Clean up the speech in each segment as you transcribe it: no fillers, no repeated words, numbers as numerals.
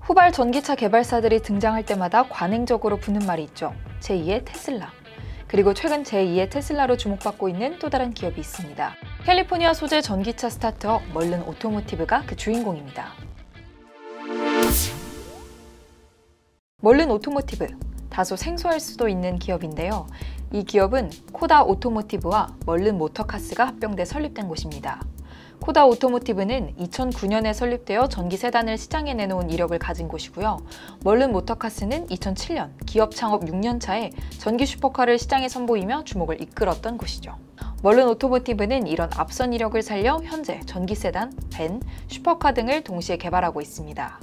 후발 전기차 개발사들이 등장할 때마다 관행적으로 붙는 말이 있죠. 제2의 테슬라. 그리고 최근 제2의 테슬라로 주목받고 있는 또 다른 기업이 있습니다. 캘리포니아 소재 전기차 스타트업 멀른 오토모티브가 그 주인공입니다. 멀른 오토모티브, 다소 생소할 수도 있는 기업인데요. 이 기업은 코다 오토모티브와 멀른 모터카스가 합병돼 설립된 곳입니다. 코다 오토모티브는 2009년에 설립되어 전기 세단을 시장에 내놓은 이력을 가진 곳이고요. 멀른 모터카스는 2007년 기업 창업 6년 차에 전기 슈퍼카를 시장에 선보이며 주목을 이끌었던 곳이죠. 멀른 오토모티브는 이런 앞선 이력을 살려 현재 전기 세단, 밴, 슈퍼카 등을 동시에 개발하고 있습니다.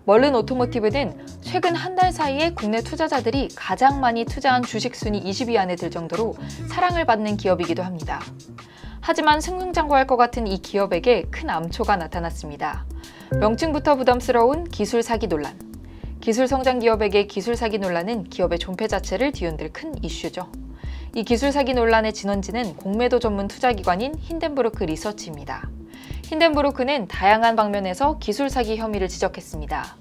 멀른 오토모티브는 최근 한 달 사이에 국내 투자자들이 가장 많이 투자한 주식 순위 20위 안에 들 정도로 사랑을 받는 기업이기도 합니다. 하지만 승승장구할 것 같은 이 기업에게 큰 암초가 나타났습니다. 명칭부터 부담스러운 기술 사기 논란. 기술 성장 기업에게 기술 사기 논란은 기업의 존폐 자체를 뒤흔들 큰 이슈죠. 이 기술 사기 논란의 진원지는 공매도 전문 투자기관인 힌덴부르크 리서치입니다. 힌덴부르크는 다양한 방면에서 기술 사기 혐의를 지적했습니다.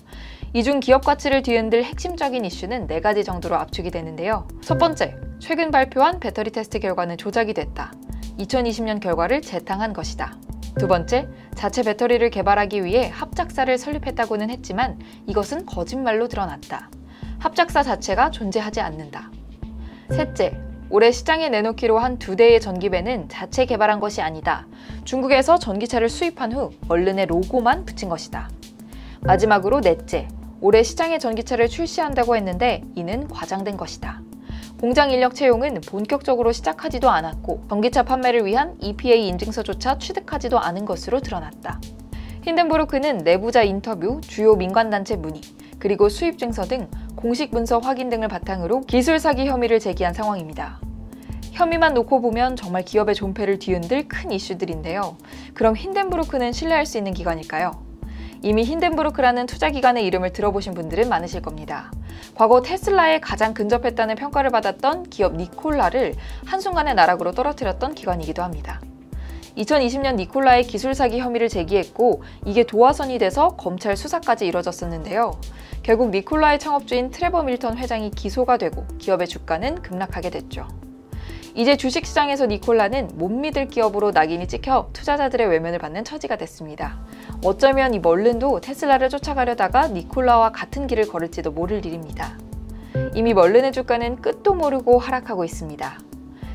이 중 기업 가치를 뒤흔들 핵심적인 이슈는 4가지 정도로 압축이 되는데요. 첫 번째, 최근 발표한 배터리 테스트 결과는 조작이 됐다. 2020년 결과를 재탕한 것이다. 두 번째, 자체 배터리를 개발하기 위해 합작사를 설립했다고는 했지만 이것은 거짓말로 드러났다. 합작사 자체가 존재하지 않는다. 셋째, 올해 시장에 내놓기로 한 2대의 전기배는 자체 개발한 것이 아니다. 중국에서 전기차를 수입한 후 멀른의 로고만 붙인 것이다. 마지막으로 넷째, 올해 시장에 전기차를 출시한다고 했는데 이는 과장된 것이다. 공장 인력 채용은 본격적으로 시작하지도 않았고 전기차 판매를 위한 EPA 인증서조차 취득하지도 않은 것으로 드러났다. 힌덴부르크는 내부자 인터뷰, 주요 민간단체 문의, 그리고 수입 증서 등 공식 문서 확인 등을 바탕으로 기술 사기 혐의를 제기한 상황입니다. 혐의만 놓고 보면 정말 기업의 존폐를 뒤흔들 큰 이슈들인데요. 그럼 힌덴부르크는 신뢰할 수 있는 기관일까요? 이미 힌덴부르크라는 투자기관의 이름을 들어보신 분들은 많으실 겁니다. 과거 테슬라에 가장 근접했다는 평가를 받았던 기업 니콜라를 한순간에 나락으로 떨어뜨렸던 기관이기도 합니다. 2020년 니콜라의 기술 사기 혐의를 제기했고 이게 도화선이 돼서 검찰 수사까지 이뤄졌었는데요. 결국 니콜라의 창업주인 트레버 밀턴 회장이 기소가 되고 기업의 주가는 급락하게 됐죠. 이제 주식시장에서 니콜라는 못 믿을 기업으로 낙인이 찍혀 투자자들의 외면을 받는 처지가 됐습니다. 어쩌면 이 멀른도 테슬라를 쫓아가려다가 니콜라와 같은 길을 걸을지도 모를 일입니다. 이미 멀른의 주가는 끝도 모르고 하락하고 있습니다.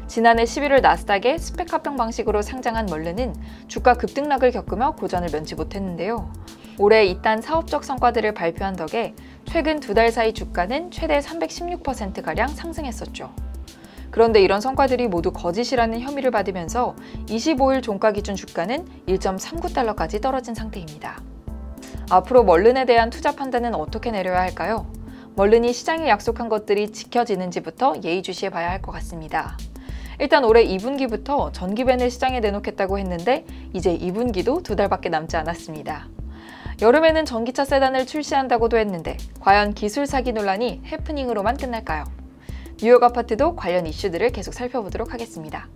지난해 11월 나스닥에 스펙 합병 방식으로 상장한 멀른은 주가 급등락을 겪으며 고전을 면치 못했는데요. 올해 이딴 사업적 성과들을 발표한 덕에 최근 2달 사이 주가는 최대 316%가량 상승했었죠. 그런데 이런 성과들이 모두 거짓이라는 혐의를 받으면서 25일 종가 기준 주가는 1.39달러까지 떨어진 상태입니다. 앞으로 멀른에 대한 투자 판단은 어떻게 내려야 할까요? 멀른이 시장에 약속한 것들이 지켜지는지부터 예의주시해 봐야 할 것 같습니다. 일단 올해 2분기부터 전기밴을 시장에 내놓겠다고 했는데 이제 2분기도 2달밖에 남지 않았습니다. 여름에는 전기차 세단을 출시한다고도 했는데 과연 기술 사기 논란이 해프닝으로만 끝날까요? 뉴욕 아파트도 관련 이슈들을 계속 살펴보도록 하겠습니다.